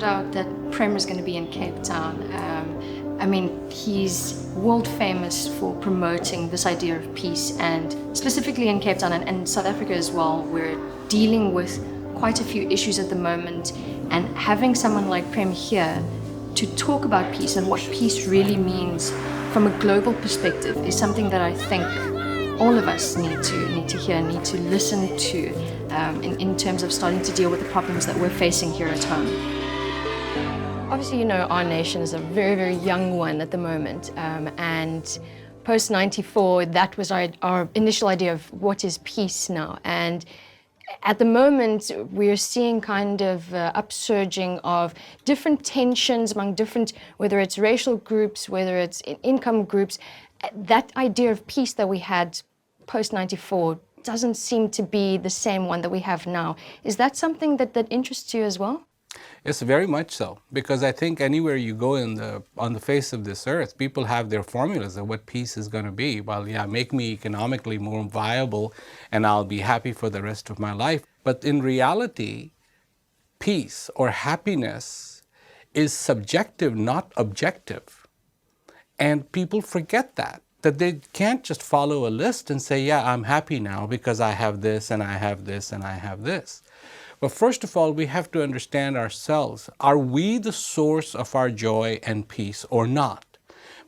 found out that Prem is going to be in Cape Town, I mean, he's world famous for promoting this idea of peace, and specifically in Cape Town and South Africa as well, we're dealing with quite a few issues at the moment, and having someone like Prem here to talk about peace and what peace really means from a global perspective is something that I think all of us need to hear, need to listen to, in terms of starting to deal with the problems that we're facing here at home. Obviously, you know, our nation is a very, very young one at the moment, and post-94, that was our initial idea of what is peace now. And at the moment, we're seeing kind of upsurging of different tensions among different, whether it's racial groups, whether it's income groups. That idea of peace that we had post-94 doesn't seem to be the same one that we have now. Is that something that interests you as well? It's very much so, because I think anywhere you go on the face of this earth, people have their formulas of what peace is going to be. Well, yeah, make me economically more viable and I'll be happy for the rest of my life. But in reality, peace or happiness is subjective, not objective. And people forget that they can't just follow a list and say, yeah, I'm happy now because I have this and I have this and I have this. But first of all, we have to understand ourselves. Are we the source of our joy and peace or not?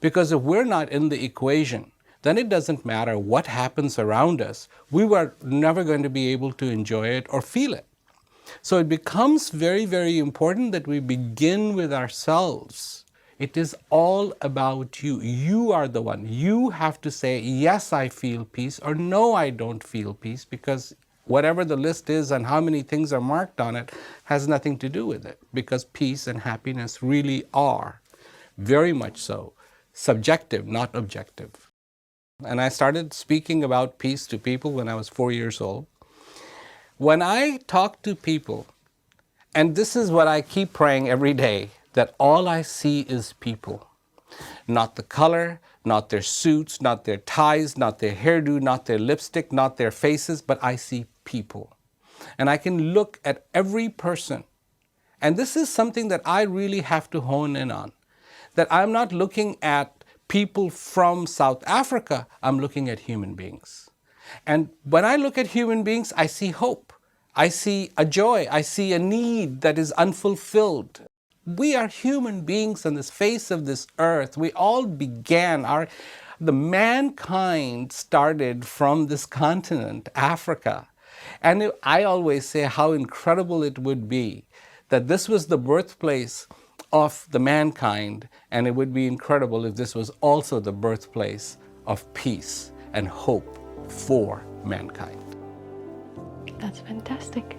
Because if we're not in the equation, then it doesn't matter what happens around us. We were never going to be able to enjoy it or feel it. So it becomes very, very important that we begin with ourselves. It is all about you. You are the one. You have to say, yes, I feel peace, or no, I don't feel peace, because whatever the list is and how many things are marked on it has nothing to do with it, because peace and happiness really are, very much so, subjective, not objective. And I started speaking about peace to people when I was 4 years old. When I talk to people, and this is what I keep praying every day, that all I see is people, not the color, not their suits, not their ties, not their hairdo, not their lipstick, not their faces, but I see people. And I can look at every person. And this is something that I really have to hone in on, that I'm not looking at people from South Africa, I'm looking at human beings. And when I look at human beings, I see hope. I see a joy. I see a need that is unfulfilled. We are human beings on this face of this earth. We all began, the mankind started from this continent, Africa. And I always say how incredible it would be that this was the birthplace of the mankind, and it would be incredible if this was also the birthplace of peace and hope for mankind. That's fantastic.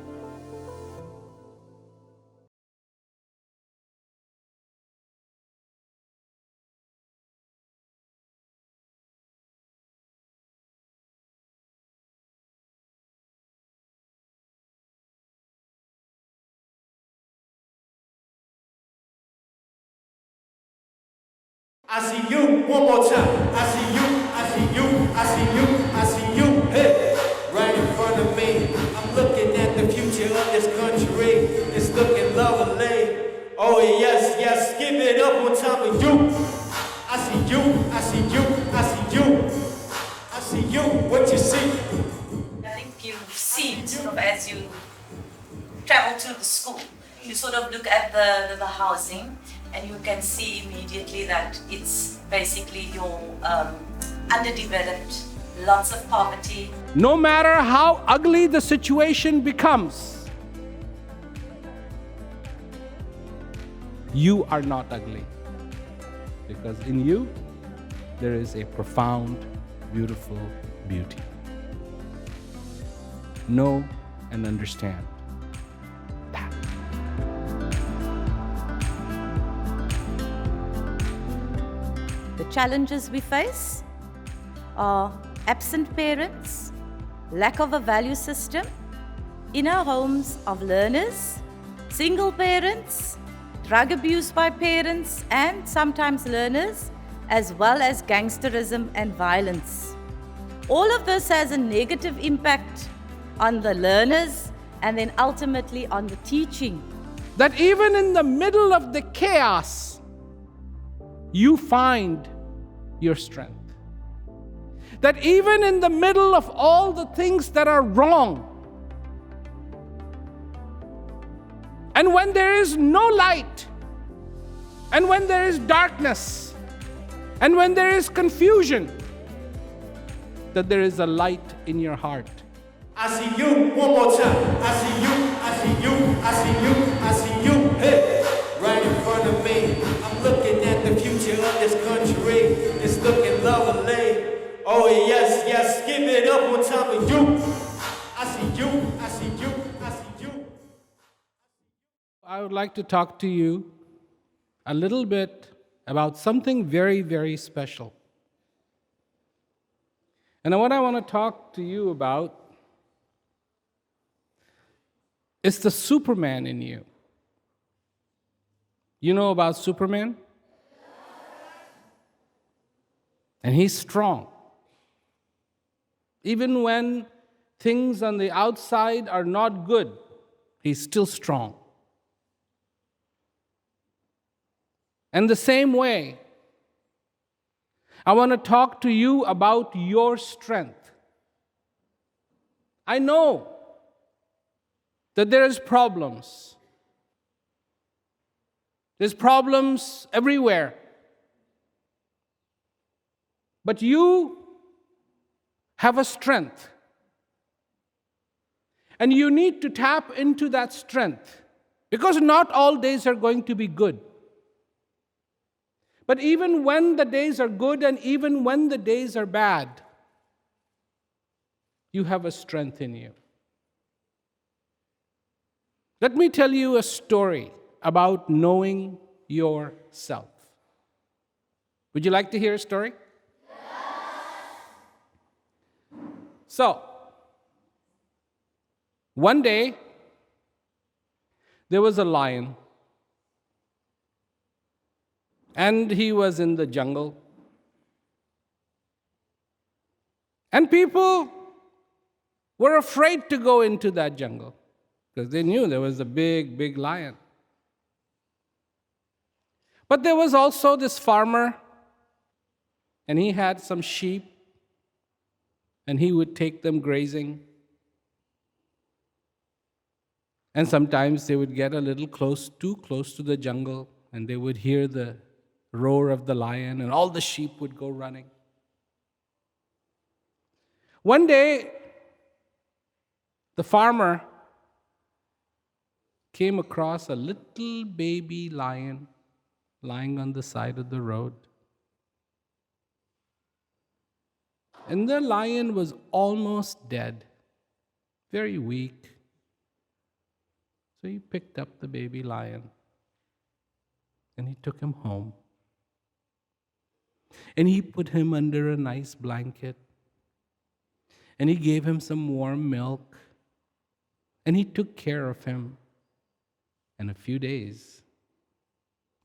I see you one more time. I see you, I see you, I see you, I see you. Hey, right in front of me. I'm looking at the future of this country. It's looking lovely. Oh yes, yes, give it up one time for you. I see you, I see you, I see you. I see you, what you see? I think you see sort of as you travel to the school. You sort of look at the housing, and you can see immediately that it's basically your underdeveloped, lots of poverty. No matter how ugly the situation becomes, you are not ugly. Because in you, there is a profound, beautiful beauty. Know and understand that. The challenges we face are absent parents, lack of a value system, inner homes of learners, single parents, drug abuse by parents and sometimes learners, as well as gangsterism and violence. All of this has a negative impact on the learners and then ultimately on the teaching That even in the middle of the chaos, you find your strength. That even in the middle of all the things that are wrong, and when there is no light, and when there is darkness, and when there is confusion, that there is a light in your heart. I see you one more time. I see you, I see you, I see you, I see you, hey, right in front of me. I'm looking at the future of this country. It's looking lovely. Oh yes, yes, give it up on top of you. I see you, I see you, I see you. I would like to talk to you a little bit about something very, very special. And what I want to talk to you about is the Superman in you. You know about Superman? And he's strong. Even when things on the outside are not good, he's still strong. And the same way, I want to talk to you about your strength. I know that there is problems. There's problems everywhere. But you have a strength. And you need to tap into that strength. Because not all days are going to be good. But even when the days are good and even when the days are bad, you have a strength in you. Let me tell you a story about knowing yourself. Would you like to hear a story? So, one day, there was a lion. And he was in the jungle. And people were afraid to go into that jungle because they knew there was a big, big lion. But there was also this farmer, and he had some sheep, and he would take them grazing. And sometimes they would get a little too close to the jungle, and they would hear the roar of the lion, and all the sheep would go running. One day, the farmer came across a little baby lion lying on the side of the road. And the lion was almost dead, very weak. So he picked up the baby lion and he took him home. And he put him under a nice blanket. And he gave him some warm milk. And he took care of him. In a few days,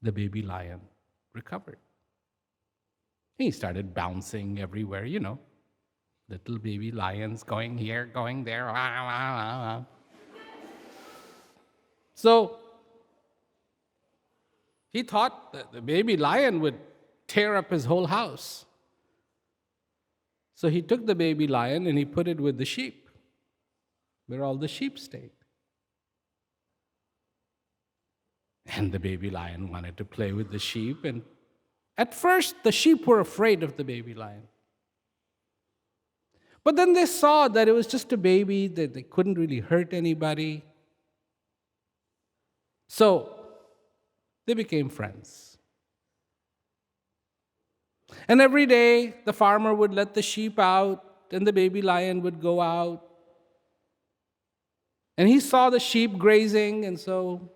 the baby lion recovered. He started bouncing everywhere, you know. Little baby lions going here, going there. So, he thought that the baby lion would tear up his whole house. So he took the baby lion and he put it with the sheep, where all the sheep stayed. And the baby lion wanted to play with the sheep. And at first, the sheep were afraid of the baby lion. But then they saw that it was just a baby, that they couldn't really hurt anybody. So they became friends. And every day, the farmer would let the sheep out, and the baby lion would go out. And he saw the sheep grazing, and so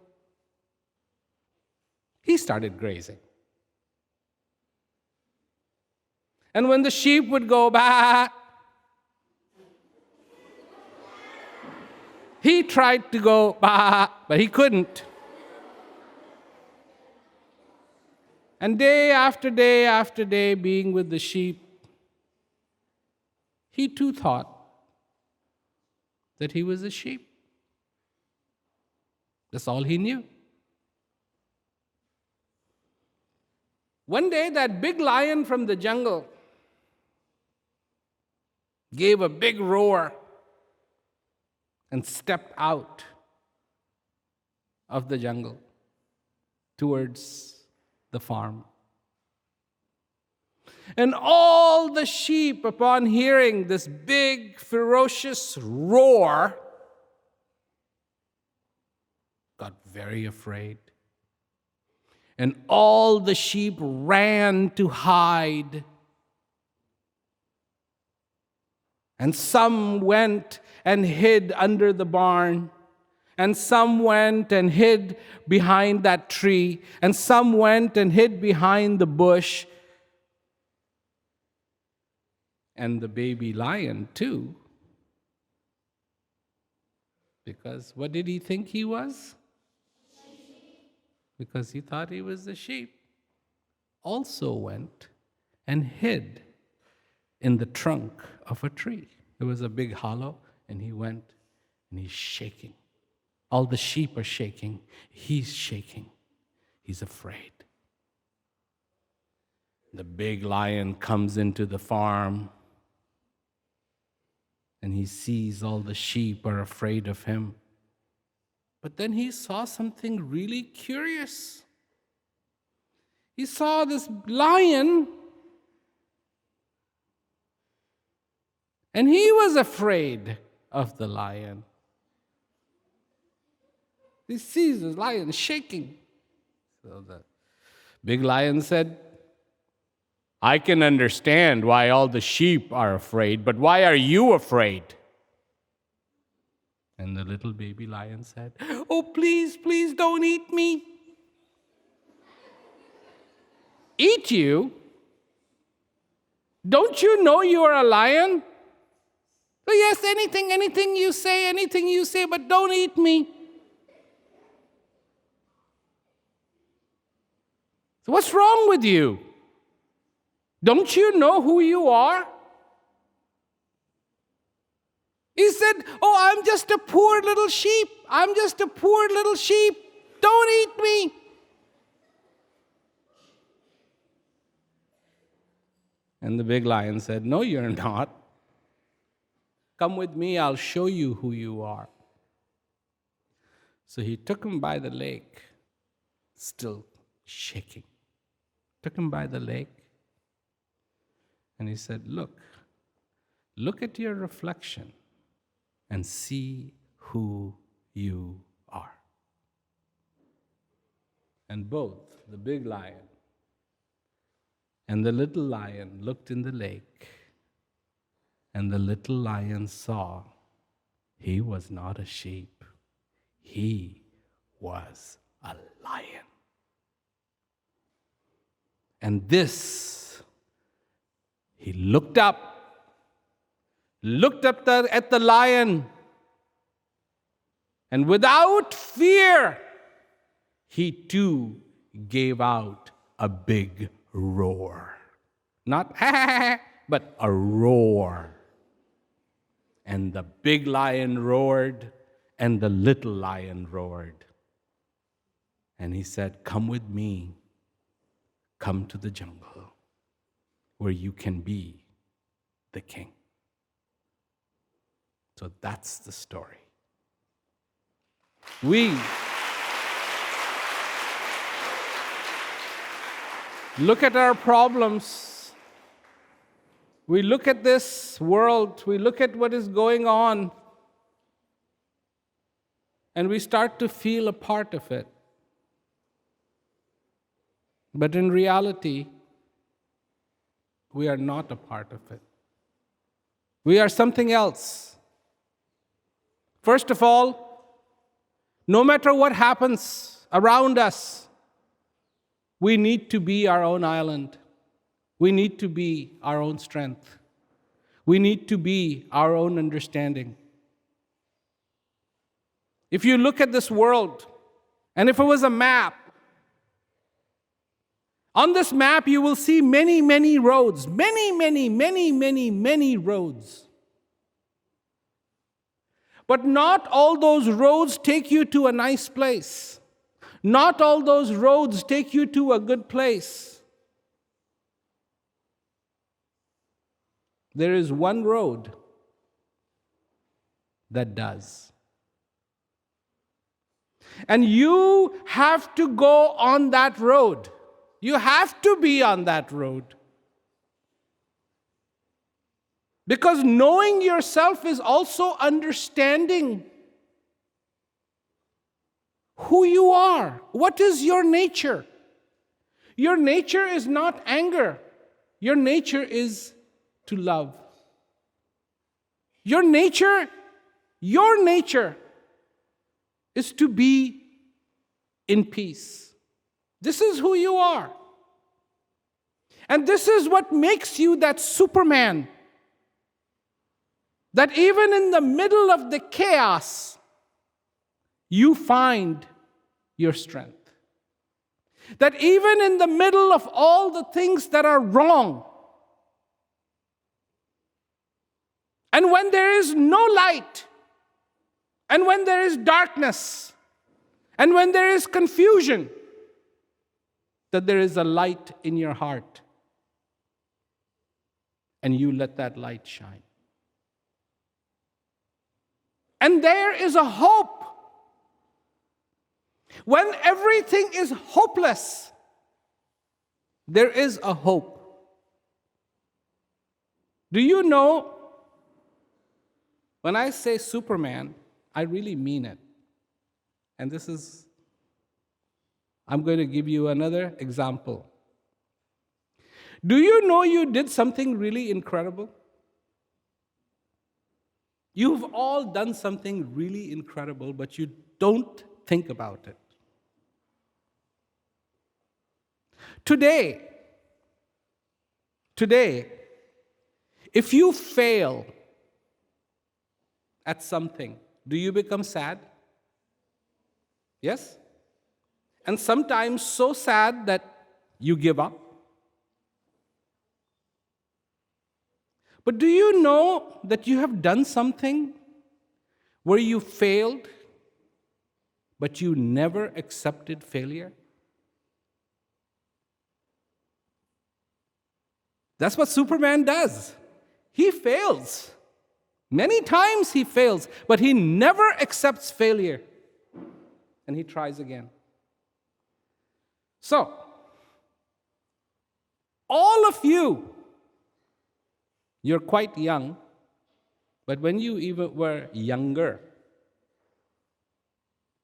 he started grazing. And when the sheep would go bah, he tried to go bah, but he couldn't. And day after day being with the sheep, he too thought that he was a sheep. That's all he knew. One day, that big lion from the jungle gave a big roar and stepped out of the jungle towards the farm. And all the sheep, upon hearing this big, ferocious roar, got very afraid. And all the sheep ran to hide. And some went and hid under the barn. And some went and hid behind that tree. And some went and hid behind the bush. And the baby lion, too. Because what did he think he was? Because he thought he was the sheep. Also went and hid in the trunk of a tree. There was a big hollow, and he went and he's shaking. All the sheep are shaking. He's shaking. He's afraid. The big lion comes into the farm, and he sees all the sheep are afraid of him. But then he saw something really curious. He saw this lion, and he was afraid of the lion. He sees the lion shaking. So the big lion said, I can understand why all the sheep are afraid, but why are you afraid? And the little baby lion said, oh, please, please don't eat me. Eat you? Don't you know you are a lion? So yes, anything you say, but don't eat me. So what's wrong with you? Don't you know who you are? He said, oh, I'm just a poor little sheep. I'm just a poor little sheep. Don't eat me. And the big lion said, no, you're not. Come with me, I'll show you who you are. So he took him by the lake, still shaking. Took him by the lake, and he said, look at your reflection and see who you are. And both the big lion and the little lion looked in the lake, and the little lion saw he was not a sheep. He was a lion. And this, he looked up at the lion, and without fear, he too gave out a big roar. Not but a roar. And the big lion roared, and the little lion roared. And he said, come with me. Come to the jungle where you can be the king. So that's the story. We look at our problems. We look at this world. We look at what is going on. And we start to feel a part of it. But in reality, we are not a part of it. We are something else. First of all, no matter what happens around us, we need to be our own island. We need to be our own strength. We need to be our own understanding. If you look at this world, and if it was a map, on this map you will see many, many roads. Many roads. But not all those roads take you to a nice place. Not all those roads take you to a good place. There is one road that does. And you have to go on that road. You have to be on that road. Because knowing yourself is also understanding who you are. What is your nature? Your nature is not anger. Your nature is to love. Your nature is to be in peace. This is who you are. And this is what makes you that Superman. That even in the middle of the chaos, you find your strength. That even in the middle of all the things that are wrong, and when there is no light, and when there is darkness, and when there is confusion, that there is a light in your heart, and you let that light shine. And there is a hope. When everything is hopeless, there is a hope. Do you know, when I say Superman, I really mean it. And I'm going to give you another example. Do you know you did something really incredible? You've all done something really incredible, but you don't think about it. Today, if you fail at something, do you become sad? Yes? And sometimes so sad that you give up. But do you know that you have done something where you failed, but you never accepted failure? That's what Superman does. He fails. Many times he fails, but he never accepts failure. And he tries again. So, all of you, you're quite young, but when you even were younger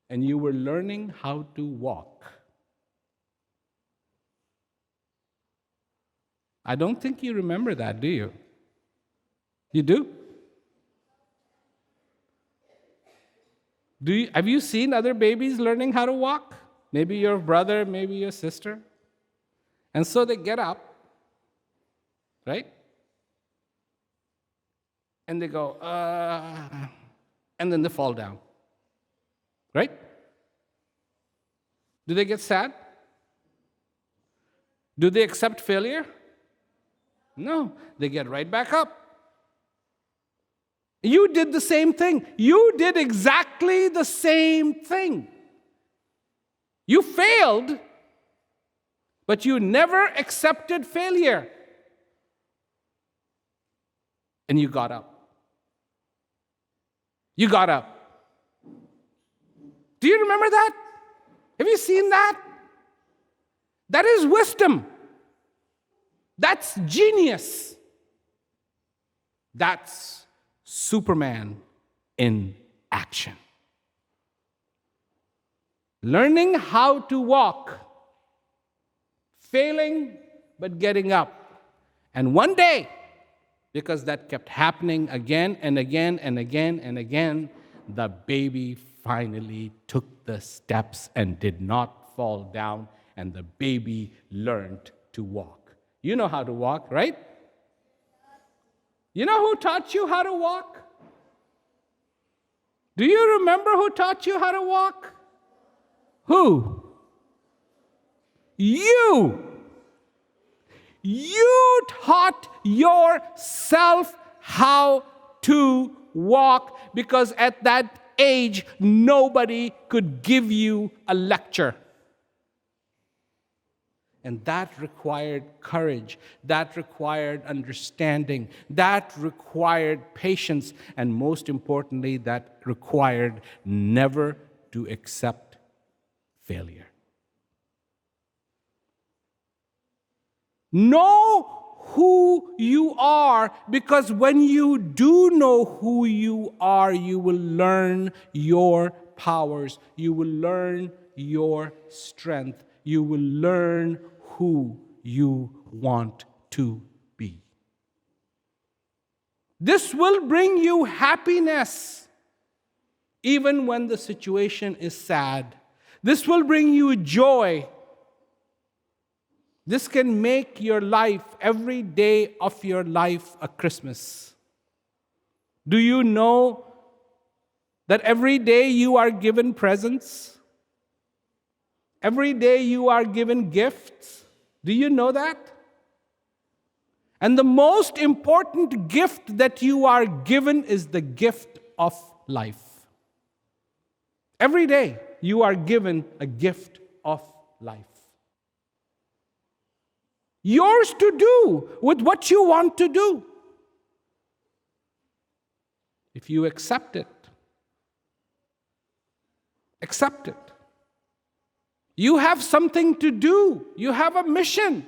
and you were learning how to walk, I don't think you remember that, do you? You do? Have you seen other babies learning how to walk? Maybe your brother, maybe your sister. And so they get up, right? And they go, and then they fall down. Right? Do they get sad? Do they accept failure? No, they get right back up. You did the same thing. You did exactly the same thing. You failed, but you never accepted failure. And you got up. You got up. Do you remember that? Have you seen that? That is wisdom. That's genius. That's Superman in action. Learning how to walk, failing but getting up. And one day, because that kept happening again and again and again and again, the baby finally took the steps and did not fall down, and the baby learned to walk. You know how to walk, right? You know who taught you how to walk? Do you remember who taught you how to walk? Who? You. You taught yourself how to walk, because at that age, nobody could give you a lecture. And that required courage, that required understanding, that required patience, and most importantly, that required never to accept failure. Know who you are, because when you do know who you are, you will learn your powers, you will learn your strength, you will learn who you want to be. This will bring you happiness, even when the situation is sad. This will bring you joy. This can make your life, every day of your life, a Christmas. Do you know that every day you are given presents? Every day you are given gifts. Do you know that? And the most important gift that you are given is the gift of life. Every day you are given a gift of life. Yours to do with what you want to do. If you accept it, accept it. You have something to do. You have a mission.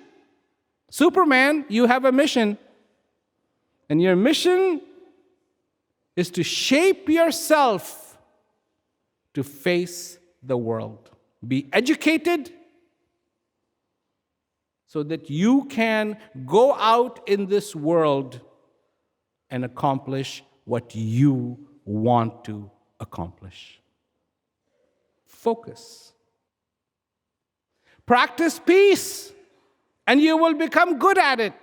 Superman, you have a mission. And your mission is to shape yourself to face the world. Be educated so that you can go out in this world and accomplish what you want to accomplish. Focus. Practice peace, and you will become good at it.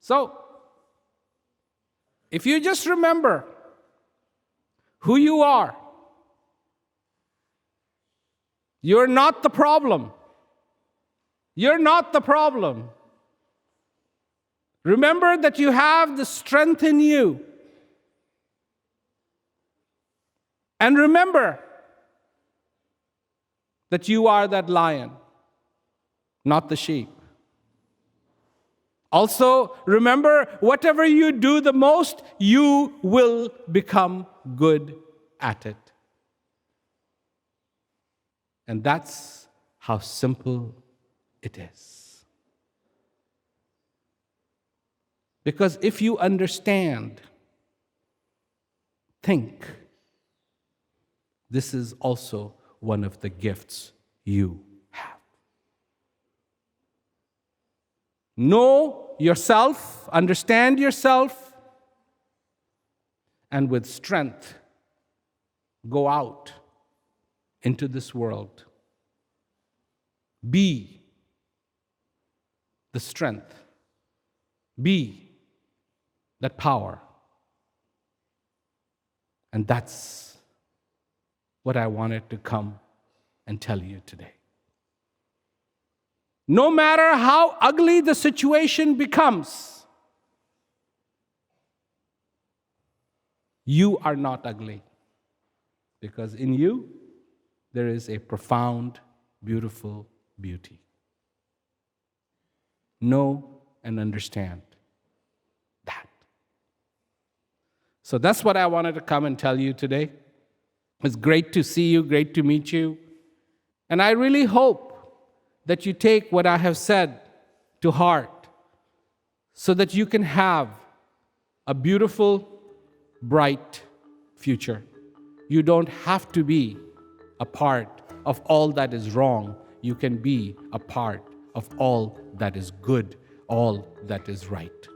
So, if you just remember who you are, you're not the problem. You're not the problem. Remember that you have the strength in you. And remember that you are that lion, not the sheep. Also, remember, whatever you do the most, you will become good at it. And that's how simple it is. Because if you understand, think, this is also one of the gifts you have. Know yourself, understand yourself, and with strength, go out into this world. Be the strength. Be that power. And that's what I wanted to come and tell you today. No matter how ugly the situation becomes, you are not ugly. Because in you, there is a profound, beautiful beauty. Know and understand that. So that's what I wanted to come and tell you today. It's great to see you, great to meet you. And I really hope that you take what I have said to heart so that you can have a beautiful, bright future. You don't have to be a part of all that is wrong. You can be a part of all that is good, all that is right.